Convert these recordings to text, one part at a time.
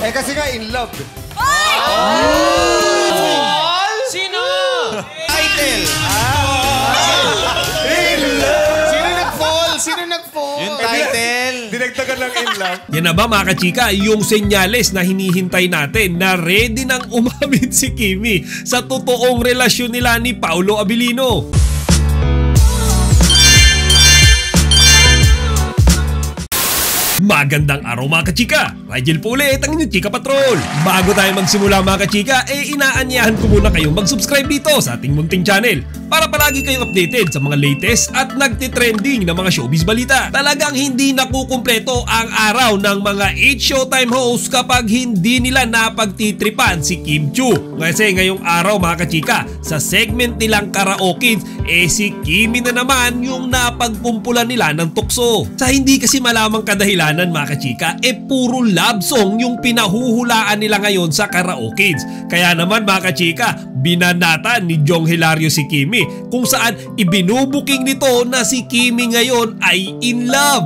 Eh kasi nga in love. Sino? Title. In love. Sino nag-fall? Yung title. Dinagdagan lang in love. Yan na ba mga kachika, yung senyales na hinihintay natin na ready nang umamin si Kimi sa totoong relasyon nila ni Paolo Abilino? Magandang araw mga kachika! Rigel po ulit ang inyong Chika Patrol! Bago tayo magsimula mga kachika, inaanyahan ko muna kayong mag-subscribe dito sa ating munting channel para palagi kayong updated sa mga latest at nagtitrending na mga showbiz balita. Talagang hindi nakukumpleto ang araw ng mga 8 Showtime hosts kapag hindi nila napagtitripan si Kim Chiu. Kasi ngayong araw mga kachika, sa segment nilang karaoke, si Kimi na naman yung napagkumpulan nila ng tukso. Sa hindi kasi malamang kadahilanan mga kachika, puro love song yung pinahuhulaan nila ngayon sa karaoke. Kaya naman mga kachika, binanatan ni Jong Hilario si Kimi kung saan ibinubuking nito na si Kimi ngayon ay in love.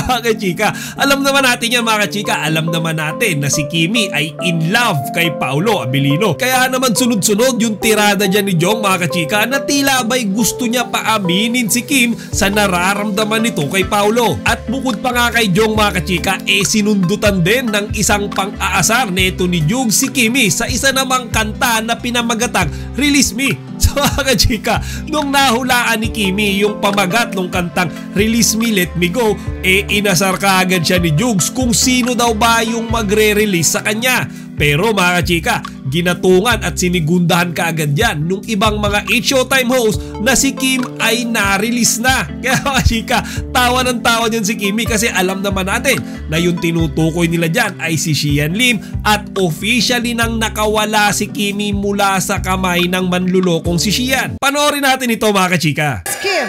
Mga kachika, alam naman natin yan mga kachika, alam naman natin na si Kimi ay in love kay Paolo Abilino. Kaya naman sunod-sunod yung tirada dyan ni Jong mga kachika na tila ba'y gusto niya paaminin si Kim sa nararamdaman nito kay Paolo. At bukod pa nga kay Jong mga kachika, sinundutan din ng isang pang-aasar neto ni Jung si Kimi sa isa namang kanta na pinamagatang Release Me. So mga kachika, nung nahulaan ni Kimi yung pamagat ng kantang Release Me, Let Me Go, inasar ka agad siya ni Jugs kung sino daw ba yung magre-release sa kanya. Pero mga kachika, ginatungan at sinigundahan kaagad yan nung ibang mga 8 Showtime hosts na si Kim ay na-release na. Kaya mga kachika, tawa ng tawa dyan si Kimi kasi alam naman natin na yung tinutukoy nila dyan ay si Xian Lim at officially nang nakawala si Kimi mula sa kamay ng manlulokong si Xian. Panoorin natin ito mga kachika. Kim.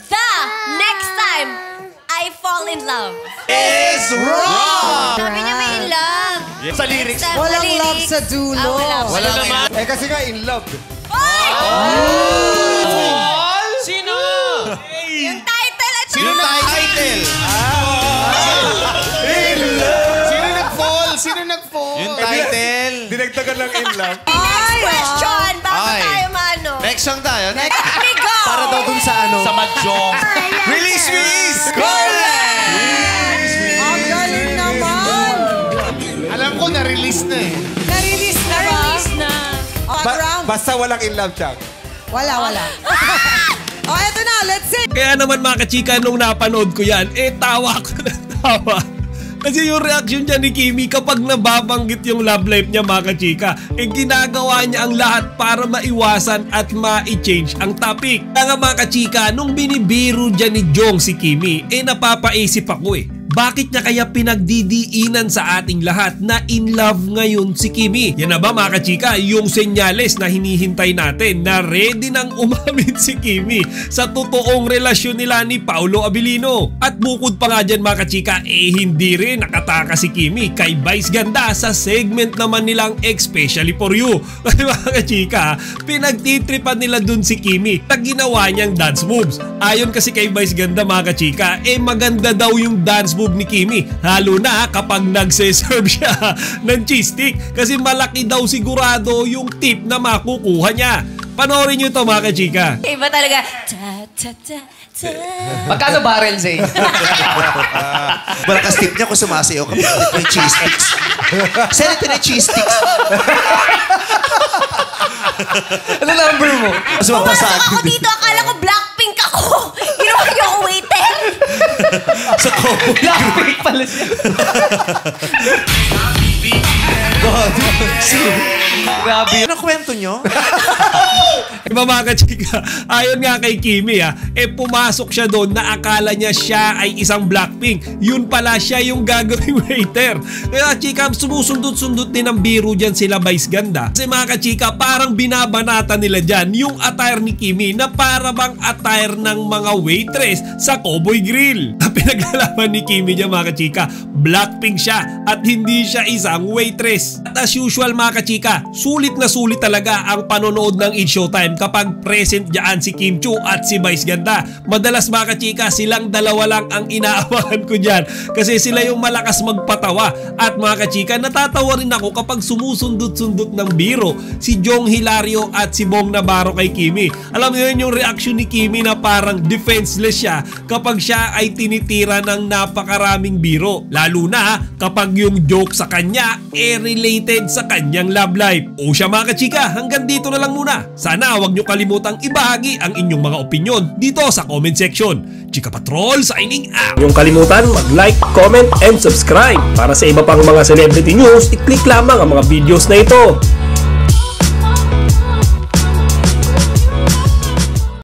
The next time I fall in love Is wrong! Sabi niya may in love. Sa lyrics. Walang love sa dulo. Wala naman. Eh kasi nga in love. Sino? Yung title at Sino nag-title? In love. Sino nag-fall? Yung title. Dinagdagan lang in love. next question bago Ay. tayo mano. Next song tayo. Let me go. Para daw dun sa ano. Sa Madjong. Release Me is correct! Ang galing naman! Alam ko na-release na eh. Na-release na ba? na. Background? Basta walang in love, Chang. Wala. Oh, eto na. Let's see. Kaya naman mga kachika, nung napanood ko yan, tawa ko na tawa. Kasi yung reaction niya ni Kimi kapag nababanggit yung love life niya mga kachika, ginagawa niya ang lahat para maiwasan at ma-change ang topic. Kaya nga mga kachika, nung binibiro dyan ni Jong si Kimi, napapaisip ako bakit niya kaya pinagdidiinan sa ating lahat na in love ngayon si Kimi? Yan na ba mga kachika, yung senyales na hinihintay natin na ready nang umamin si Kimi sa totoong relasyon nila ni Paolo Abilino? At bukod pa nga dyan mga kachika, hindi rin nakataka si Kimi kay Vice Ganda sa segment naman nilang Especially For You. Kasi mga kachika, pinagtitripan nila dun si Kimi na ginawa niyang dance moves. Ayon kasi kay Vice Ganda mga kachika, maganda daw yung dance move ni Kimi, lalo na kapag nagse-serve siya ng cheese stick kasi malaki daw sigurado yung tip na makukuha niya. Panoorin nyo ito mga kachika. Iba talaga. Ta ta ta ta. Magkano barrel, Zay? Malakas tip niya kung sumasayaw kami. May cheese sticks. Saan ito na cheese sticks? Ano number mo? Mas Pumasok mapasag. ako dito, akala ko Blackpink ako. Ginawa niyo ako waiter. Sa combo. Blackpink pala siya. God. Grabe. Ano kwento nyo? Iba mga kachika, ayon nga kay Kimi pumasok siya doon na akala niya siya ay isang Blackpink. Yun pala siya yung gagawing waiter. Kaya chika, sumusundot-sundot din ang biro dyan sila Vice Ganda. Kasi mga kachika, parang binabanata nila dyan yung attire ni Kimi na para bang attire ng mga waitress sa Cowboy Grill. Pinaglalaman ni Kimi dyan mga kachika, Blackpink siya at hindi siya isang waitress. Vice. At as usual mga kachika, sulit na sulit talaga ang panonood ng It's Showtime kapag present dyan si Kim Chiu at si Vice Ganda. Madalas mga kachika, silang dalawa lang ang inaabangan ko dyan kasi sila yung malakas magpatawa. At mga kachika, natatawa rin ako kapag sumusundot-sundot ng biro si Jong Hilario at si Bong Navarro kay Kimi. Alam niyo yun yung reaction ni Kimi na parang defenseless siya kapag siya ay tinitira ng napakaraming biro. Lalo na kapag yung joke sa kanya related sa kanyang love life. O siya mga kachika, hanggang dito na lang muna. Sana huwag nyo kalimutang ibahagi ang inyong mga opinion dito sa comment section. Chika Patrol signing out! Huwag kalimutan mag-like, comment, and subscribe. Para sa iba pang mga celebrity news, i-click lamang ang mga videos na ito.